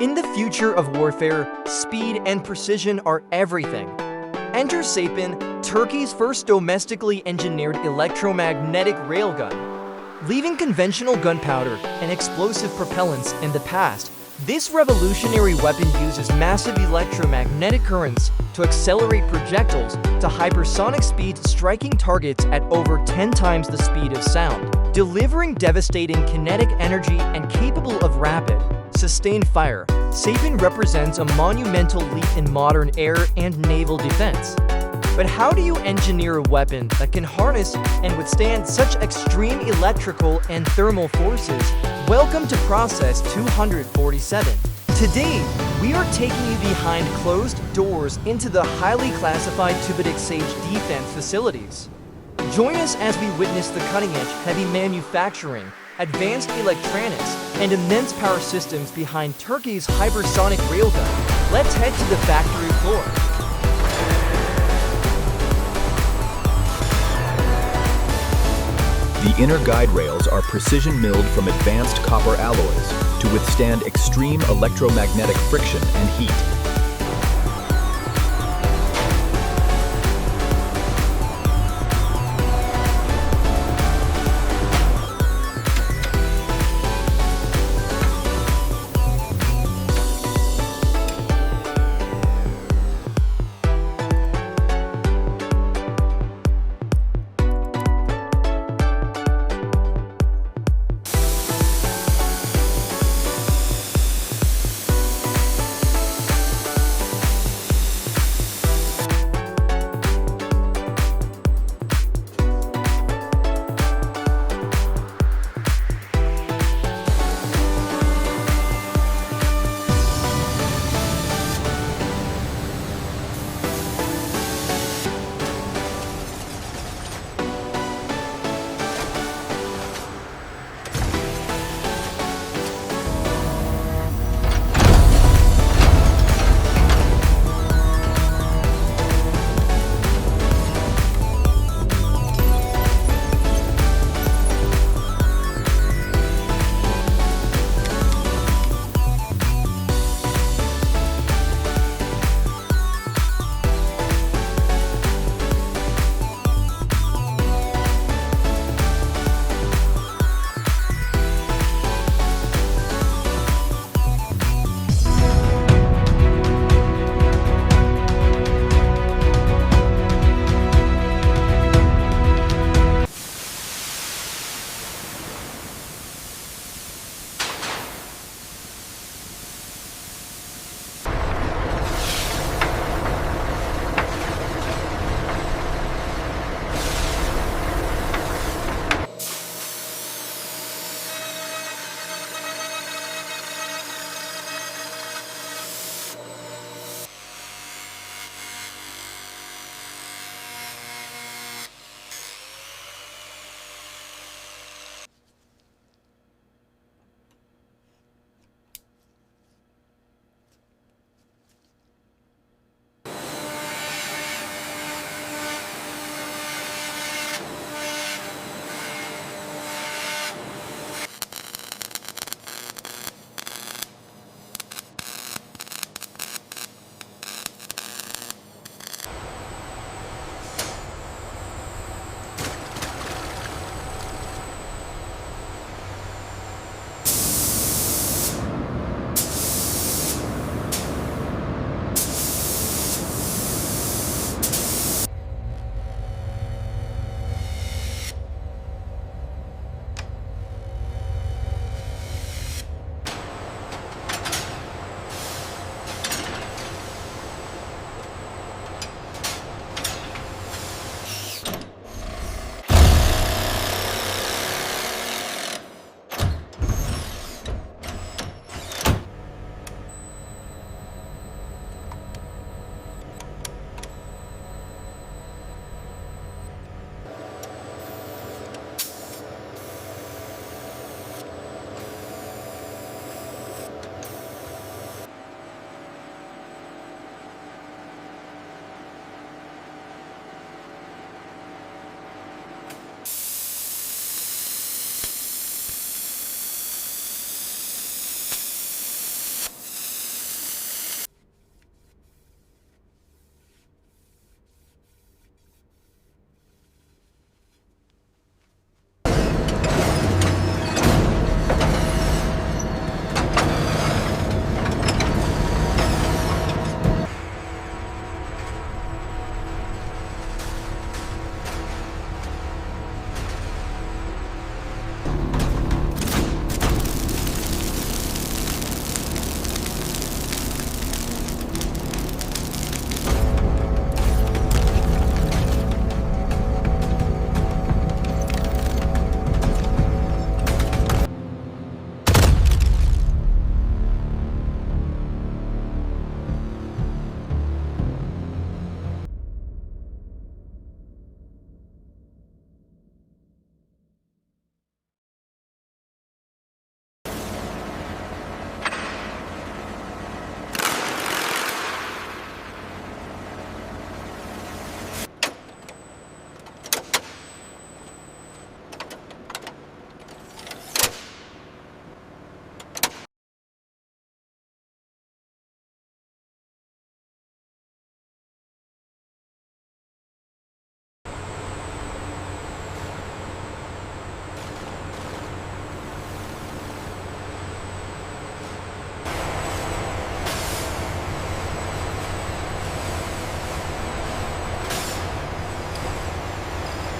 In the future of warfare, speed and precision are everything. Enter SAPAN, Turkey's first domestically engineered electromagnetic railgun. Leaving conventional gunpowder and explosive propellants in the past, this revolutionary weapon uses massive electromagnetic currents to accelerate projectiles to hypersonic speeds, striking targets at over 10 times the speed of sound, delivering devastating kinetic energy and capable of rapid, sustained fire. SAPAN represents a monumental leap in modern air and naval defense. But how do you engineer a weapon that can harness and withstand such extreme electrical and thermal forces? Welcome to Process 247. Today, we are taking you behind closed doors into the highly classified TÜBİTAK SAGE defense facilities. Join us as we witness the cutting-edge heavy manufacturing, advanced electronics, and immense power systems behind Turkey's hypersonic railgun. Let's head to the factory floor. The inner guide rails are precision milled from advanced copper alloys to withstand extreme electromagnetic friction and heat.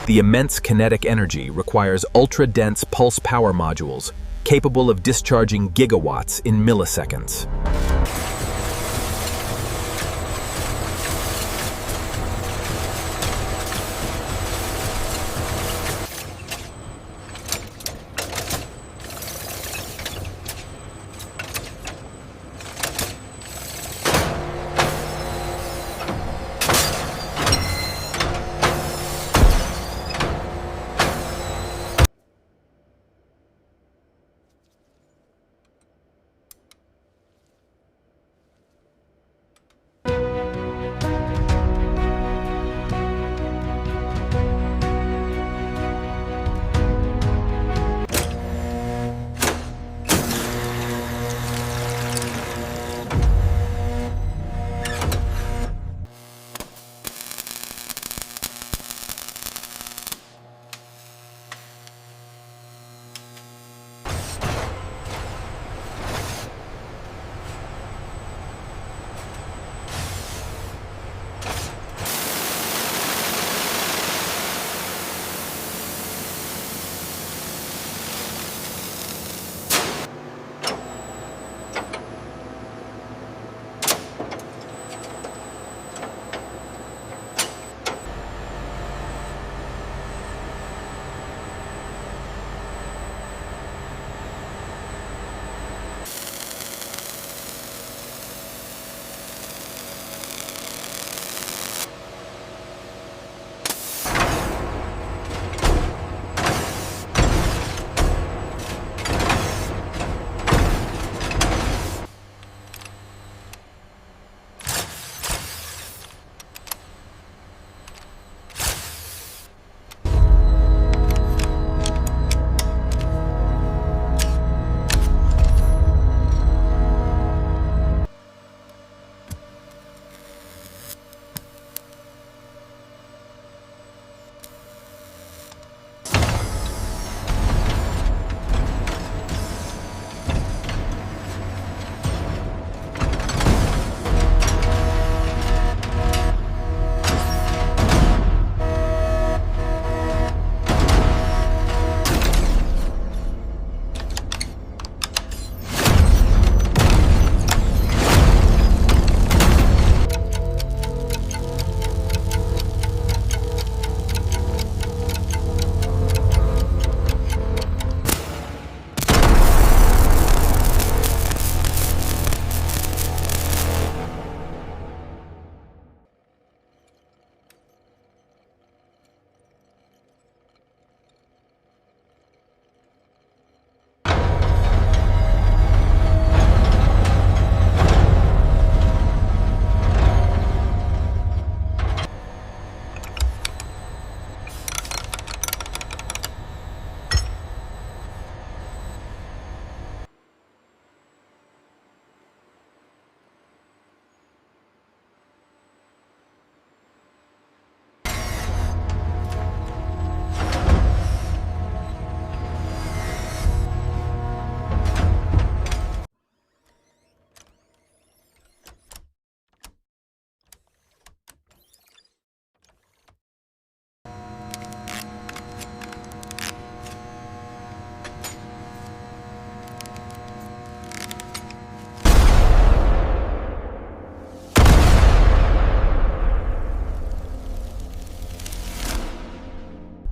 The immense kinetic energy requires ultra-dense pulse power modules capable of discharging gigawatts in milliseconds.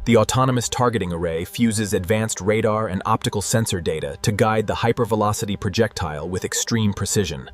The autonomous targeting array fuses advanced radar and optical sensor data to guide the hypervelocity projectile with extreme precision.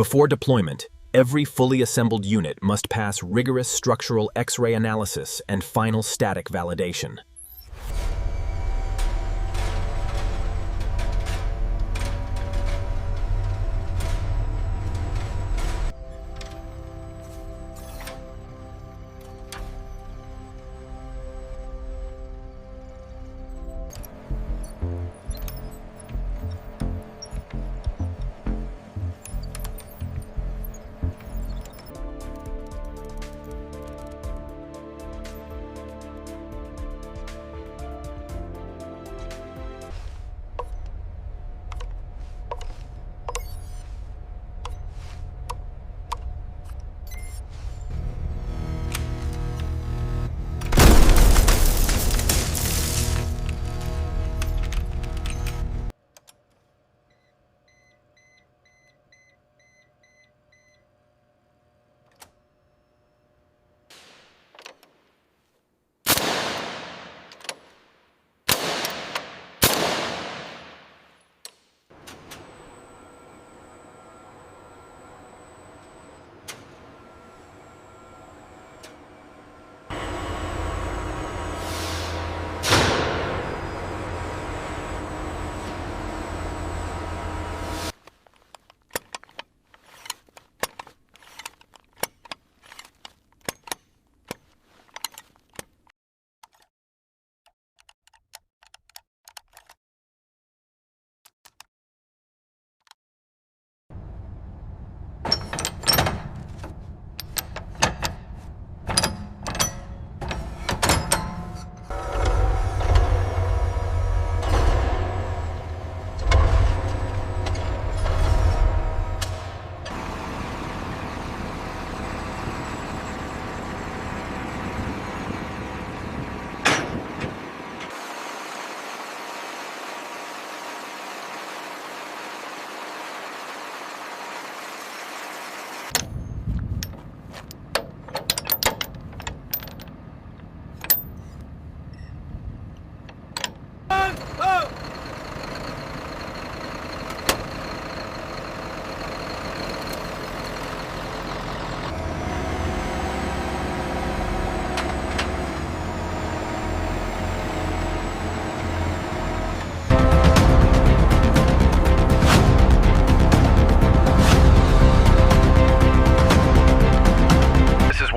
Before deployment, every fully assembled unit must pass rigorous structural X-ray analysis and final static validation.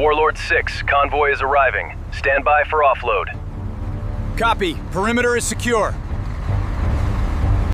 Warlord 6, convoy is arriving. Stand by for offload. Copy. Perimeter is secure.